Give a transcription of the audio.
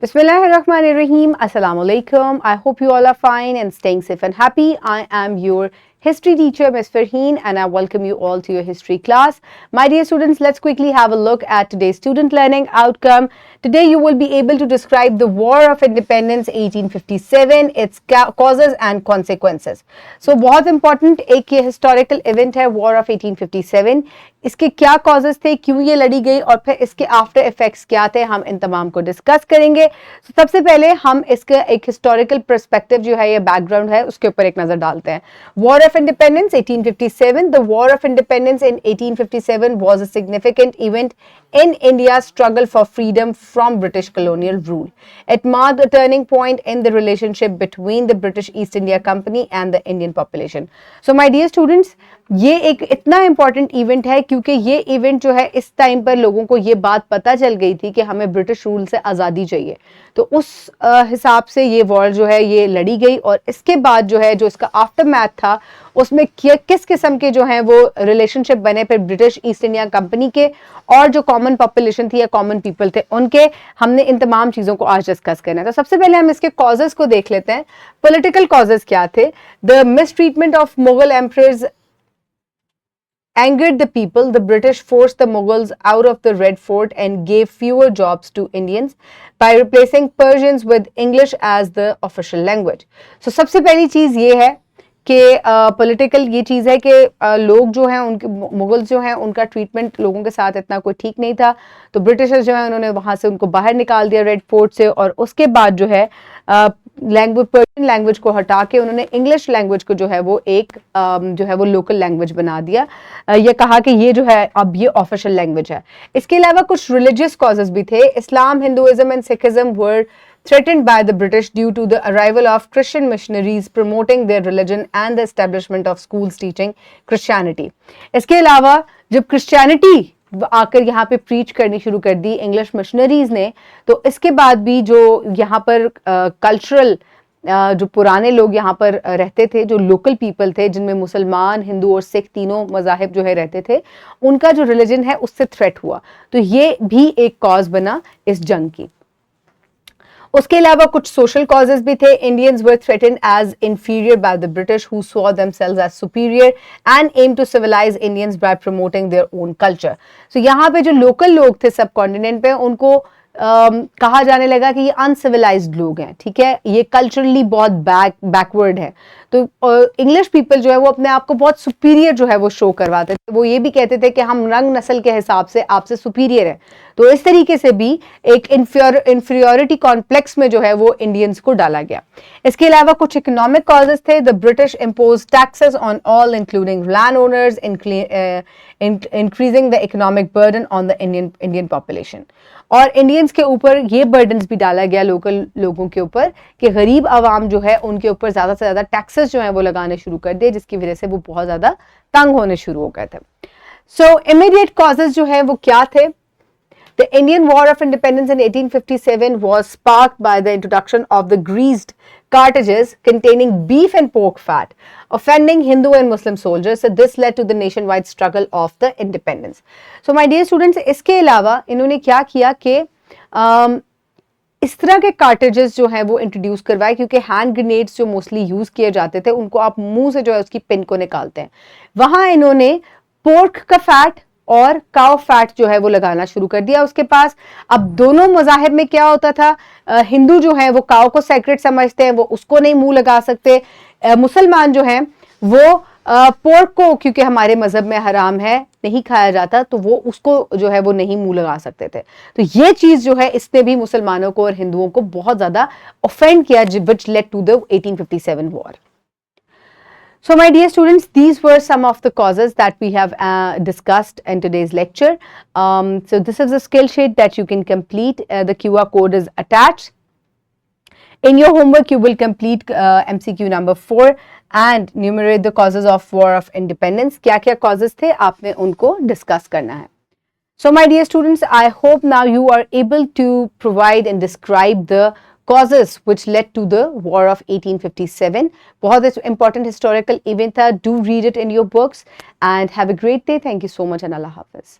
Bismillahirrahmanirrahim. Assalamu alaikum. I hope you all are fine and staying safe and happy. I am your history teacher, Ms. Farheen, and I welcome you all to your history class. My dear students, let's quickly have a look at today's student learning outcome. Today you will be able to describe the War of Independence 1857, its causes and consequences. So बहुत important एक ये historical event है War of 1857. इसके क्या causes थे, क्यों ये लड़ी गई और फिर इसके after effects क्या थे, हम इन तमाम को discuss करेंगे. So, सबसे पहले हम इसका एक historical perspective जो है, ये background है, उसके ऊपर एक नजर डालते हैं. War of Independence 1857. The War of Independence in 1857 was a significant event in India's struggle for freedom from British colonial rule. It marked a turning point in the relationship between the British East India Company and the Indian population. So, my dear students, ये एक इतना important event है क्योंकि ये event जो है इस time पर लोगों को ये बात पता चल गई थी कि हमें ब्रिटिश रूल से आज़ादी चाहिए. तो उस हिसाब से ये वॉर जो है ये लड़ी गई और इसके बाद जो है जो इसका आफ्टर मैथ था उसमें किस किस्म के जो हैं वो रिलेशनशिप बने फिर ब्रिटिश ईस्ट इंडिया कंपनी के और जो कॉमन पॉपुलेशन थी या कॉमन पीपल थे उनके. हमने इन तमाम चीज़ों को आज डिस्कस करना है. तो सबसे पहले हम इसके कॉजेज को देख लेते हैं. पॉलिटिकल कॉजेज क्या थे? The mistreatment of Mughal emperors angered the people. The British forced the Mughals out of the Red Fort and gave fewer jobs to Indians by replacing Persians with English as the official language. So सबसे पहली चीज़ ये है कि political ये चीज़ है कि लोग जो हैं उनके मुगल्स जो हैं उनका ट्रीटमेंट लोगों के साथ इतना कोई ठीक नहीं था. तो ब्रिटिशर्स जो हैं उन्होंने वहाँ से उनको बाहर निकाल दिया रेड फोर्ट से और उसके बाद जो है लैंग्वेज पर्शियन लैंग्वेज को हटा के उन्होंने इंग्लिश लैंग्वेज को जो है वो एक जो है वो लोकल लैंग्वेज बना दिया. ये कहा कि ये जो है अब ये ऑफिशियल लैंग्वेज है. इसके अलावा कुछ रिलीजियस कॉजेज भी थे. Islam, Hinduism and Sikhism were threatened by the British due to the arrival of Christian missionaries promoting their religion and the establishment of schools teaching Christianity. इसके अलावा जब क्रिश्चियनिटी आकर यहाँ पे प्रीच करनी शुरू कर दी इंग्लिश मिशनरीज ने तो इसके बाद भी जो यहाँ पर कल्चरल जो पुराने लोग यहाँ पर रहते थे, जो लोकल पीपल थे जिनमें मुसलमान, हिंदू और सिख तीनों मज़ाहिब जो है रहते थे, उनका जो रिलीजन है उससे थ्रेट हुआ. तो ये भी एक कॉज बना इस जंग की. उसके अलावा कुछ सोशल कॉजेज भी थे. Indians were threatened as inferior by the British who saw themselves as superior and aim to civilise Indians by promoting their own culture. So यहाँ पे जो लोकल लोग थे सब कॉन्टिनेंट पे उनको कहा जाने लगा कि ये अनसिविलाइज्ड लोग हैं. ठीक है, ये कल्चरली बहुत बैकवर्ड है. तो इंग्लिश पीपल जो है वो अपने आप को बहुत सुपीरियर जो है वो शो करवाते थे. वो ये भी कहते थे कि हम रंग नस्ल के हिसाब से आपसे सुपीरियर है. तो इस तरीके से भी एक इंफीरियोरिटी कॉम्प्लेक्स में जो है वो इंडियंस को डाला गया. इसके अलावा कुछ इकोनॉमिक कॉजेज थे. The British impose taxes on all including land owners increasing the economic burden on the Indian population. और इंडियंस के ऊपर ये बर्डन्स भी डाला गया लोकल लोगों के ऊपर कि गरीब आवाम जो है उनके ऊपर ज़्यादा से ज़्यादा टैक्सेस जो है वो लगाने शुरू कर दिए जिसकी वजह से वो बहुत ज़्यादा तंग होने शुरू हो गए थे. सो इमीडिएट कॉजेज जो है वो क्या थे? The Indian War of Independence in 1857 was sparked by the introduction of the greased cartridges containing beef and pork fat, offending Hindu and Muslim soldiers. So this led to the nationwide struggle of the independence. So my dear students, इसके अलावा इन्होंने क्या किया कि इस तरह के कार्टेजेस जो हैं वो इंट्रोड्यूस करवाए क्योंकि हैंड ग्रेनेड्स जो मोस्टली यूज किए जाते थे उनको आप मुंह से जो है उसकी पिन को निकालते हैं. वहां इन्होंने पोर्क का फैट और काउ फैट जो है वो लगाना शुरू कर दिया उसके पास. अब दोनों मज़ाहिब में क्या होता था, हिंदू जो है वो काउ को सेक्रेट समझते हैं, वो उसको नहीं मुंह लगा सकते. मुसलमान जो हैं वो पोर्क को क्योंकि हमारे मजहब में हराम है, नहीं खाया जाता, तो वो उसको जो है वो नहीं मुंह लगा सकते थे. तो ये चीज जो है इसने भी मुसलमानों को और हिंदुओं को बहुत ज्यादा ऑफेंड किया, which led to the 1857 war. So my dear students, these were some of the causes that we have discussed in today's lecture. So this is a skill sheet that you can complete. The QR code is attached. In your homework, you will complete MCQ number 4 and enumerate the causes of War of Independence. क्या-क्या causes थे आपने उनको discuss करना है. So my dear students, I hope now you are able to provide and describe the causes which led to the War of 1857. बहुत important historical event था. Do read it in your books and have a great day. Thank you so much and Allah Hafiz.